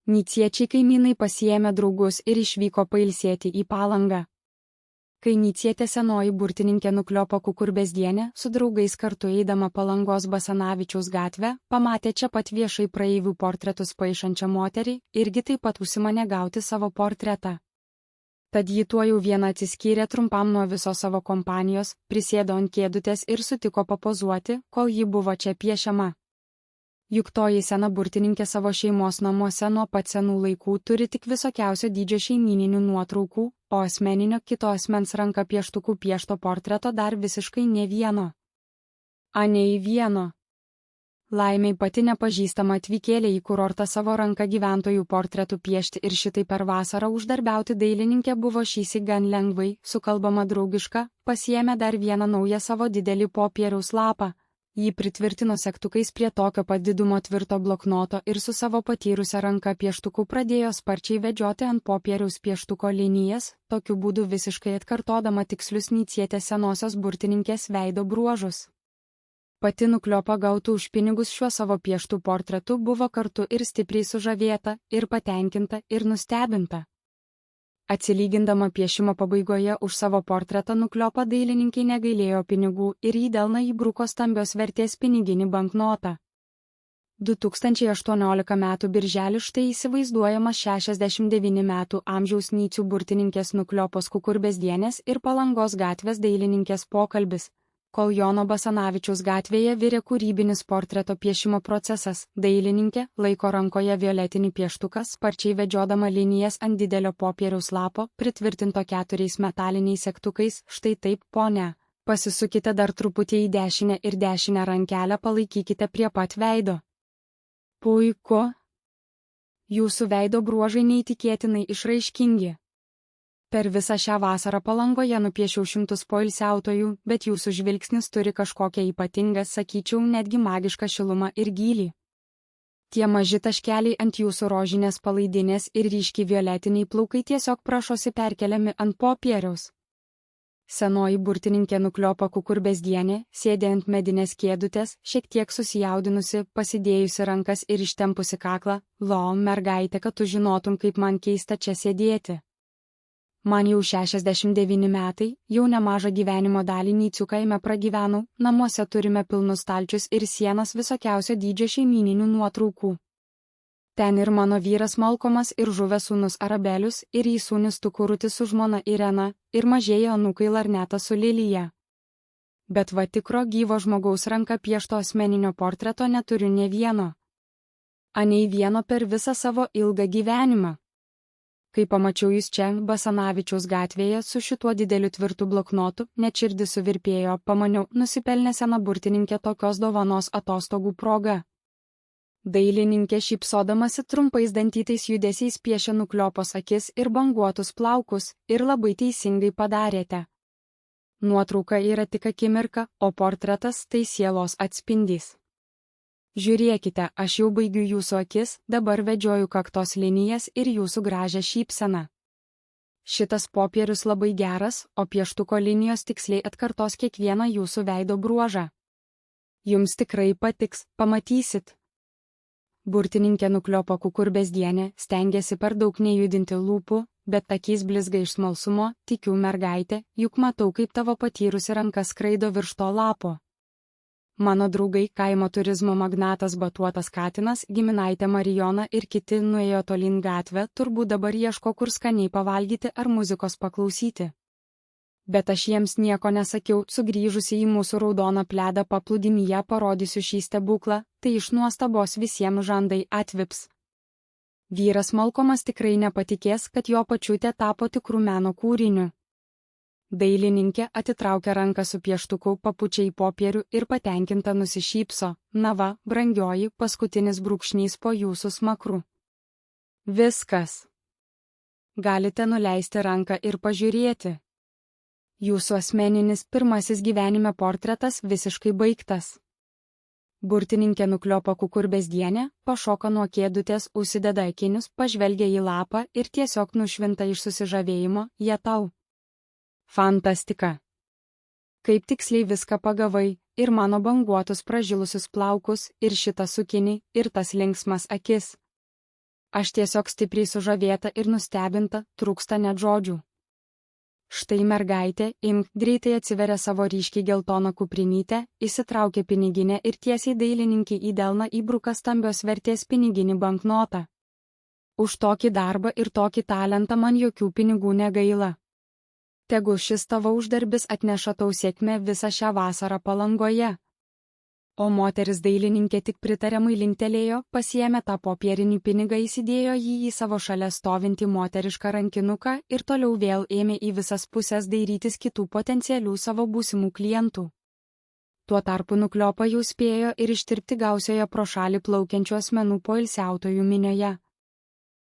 Niciečiai kaimynai pasiėmė draugus ir išvyko pailsėti į Palangą. Kai Nicietė senoji burtininkė Nukliopo Kukurbezdienė su draugais kartu eidama Palangos Basanavičiaus gatvę, pamatė čia pat viešai praeivių portretus paišančią moterį, irgi taip pat užsimanė gauti savo portretą. Tad ji tuojau vieną atsiskyrė trumpam nuo visos savo kompanijos, prisėdo ant kėdutės ir sutiko papozuoti, kol ji buvo čia piešiama. Juk toji sena burtininkė savo šeimos namuose nuo pat senų laikų turi tik visokiausio dydžio šeimyninių nuotraukų, o asmeninio kito asmens ranka pieštukų piešto portreto dar visiškai ne vieno. Nei vieno. Laimiai pati nepažįstama atvykėlė į kurortą savo ranką gyventojų portretų piešti ir šitai per vasarą uždarbiauti dailininkė buvo šįsyk gan lengvai, sukalbama draugiška, pasiėmė dar vieną naują savo didelį popieriaus lapą. Jį pritvirtino segtukais prie tokio pat didumo tvirto bloknoto ir su savo patyrusia ranka pieštuku pradėjo sparčiai vedžioti ant popieriaus pieštuko linijas, tokiu būdu visiškai atkartodama tikslius Nicietės senosios burtininkės veido bruožus. Pati Nukliopa gautų už pinigus šiuo savo pieštų portretu buvo kartu ir stipriai sužavėta, ir patenkinta, ir nustebinta. Atsilygindama piešimo pabaigoje už savo portretą Nukliopa dailininkai negailėjo pinigų ir į delną įbruko stambios vertės piniginį banknotą. 2018 m. birželį štai įsivaizduojamas 69 metų amžiaus Nicių burtininkės Nukliopos Kukurbezdienės ir Palangos gatvės dailininkės pokalbis. Kol Jono Basanavičiaus gatvėje virė kūrybinis portreto piešimo procesas, dailininkė laiko rankoje violetinį pieštuką, sparčiai vedžiodama linijas ant didelio popieriaus lapo, pritvirtinto 4 metaliniais segtukais, štai taip, ponia. Pasisukite dar truputį į dešinę ir dešinę rankelę palaikykite prie pat veido. Puiku. Jūsų veido bruožai neįtikėtinai išraiškingi. Per visą šią vasarą Palangoje nupiešiau šimtus poilsiautojų, bet jūsų žvilgsnis turi kažkokią ypatingą, sakyčiau, netgi magišką šilumą ir gylį. Tie maži taškeliai ant jūsų rožinės palaidinės ir ryškiai violetiniai plaukai tiesiog prašosi perkeliami ant popieriaus. Senoji burtininkė Nukliopa Kukurbezdienė sėdė ant medinės kėdutės, šiek tiek susijaudinusi, pasidėjusi rankas ir ištempusi kaklą. Mergaitė, kad tu žinotum, kaip man keista čia sėdėti. Man jau 69 metai, jau nemažą gyvenimo dalį Nicių kaime pragyvenau, namuose turime pilnus stalčius ir sienas visokiausio dydžio šeimyninių nuotraukų. Ten ir mano vyras Malkomas ir žuvęs sūnus Arabelius, ir įsūnis Tukurutis su žmona Irena, ir mažieji anūkai Larneta su Lilija. Bet va tikro gyvo žmogaus ranka piešto asmeninio portreto neturiu ne vieno. Nei vieno per visą savo ilgą gyvenimą. Kai pamačiau jūs čia, Basanavičiaus gatvėje, su šituo dideliu tvirtu bloknotu, net širdis suvirpėjo, pamaniau, nusipelnė sena burtininkė tokios dovanos atostogų proga. Dailininkė šypsodamasi trumpais dantytais judesiais piešė Nukliopos akis ir banguotus plaukus, ir labai teisingai padarėte. Nuotrauka yra tik akimirka, o portretas tai sielos atspindys. Žiūrėkite, aš jau baigiu jūsų akis, dabar vedžioju kaktos linijas ir jūsų gražią šypseną. Šitas popierius labai geras, o pieštuko linijos tiksliai atkartos kiekvieną jūsų veido bruožą. Jums tikrai patiks, pamatysit. Burtininkė Nukliopa Kukurbezdienė stengėsi per daug nejudinti lūpų, bet akys blizga iš smalsumo, tikiu mergaitė, juk matau, kaip tavo patyrusi ranka skraido virš to lapo. Mano draugai, kaimo turizmo magnatas Batuotas Katinas, giminaitė Marijona ir kiti nuėjo tolyn gatvę, turbūt dabar ieško kur skaniai pavalgyti ar muzikos paklausyti. Bet aš jiems nieko nesakiau, sugrįžusi į mūsų raudoną pledą paplūdimyje parodysiu šį stebuklą, tai iš nuostabos visiems žandai atvips. Vyras Malkomas tikrai nepatikės, kad jo pačiutė tapo tikrų meno kūriniu. Dailininkė atitraukė ranką su pieštuku, papučia į popierių ir patenkinta nusišypso. Na va, brangioji, paskutinis brūkšnys po jūsų smakru. Viskas. Galite nuleisti ranką ir pažiūrėti. Jūsų asmeninis pirmasis gyvenime portretas visiškai baigtas. Burtininkė Nukliopa Kukurbezdienė pašoka nuo kėdutės, užsideda akinius, pažvelgia į lapą ir tiesiog nušvinta iš susižavėjimo, jie tau. Fantastika. Kaip tiksliai viską pagavai, ir mano banguotus pražilusius plaukus, ir šitą sukinį, ir tas linksmas akis. Aš tiesiog stipriai sužavėta ir nustebinta, trūksta net žodžių. Štai mergaitė, imk, greitai atsiveria savo ryškiai geltoną kuprinytę, įsitraukia piniginę ir tiesiai dailininkį į delną įbruka stambios vertės piniginį banknotą. Už tokį darbą ir tokį talentą man jokių pinigų negaila. Tegul šis tavo uždarbis atneša tau sėkmę visą šią vasarą Palangoje. O moteris dailininkė tik pritariamai linktelėjo, pasiėmė tą popierinį pinigą, įsidėjo jį į savo šalia stovintį moterišką rankinuką ir toliau vėl ėmė į visas pusės dairytis kitų potencialių savo būsimų klientų. Tuo tarpu Nukliopa jau spėjo ir ištirpti gausioje pro šalį plaukiančių asmenų poilsiautojų minioje.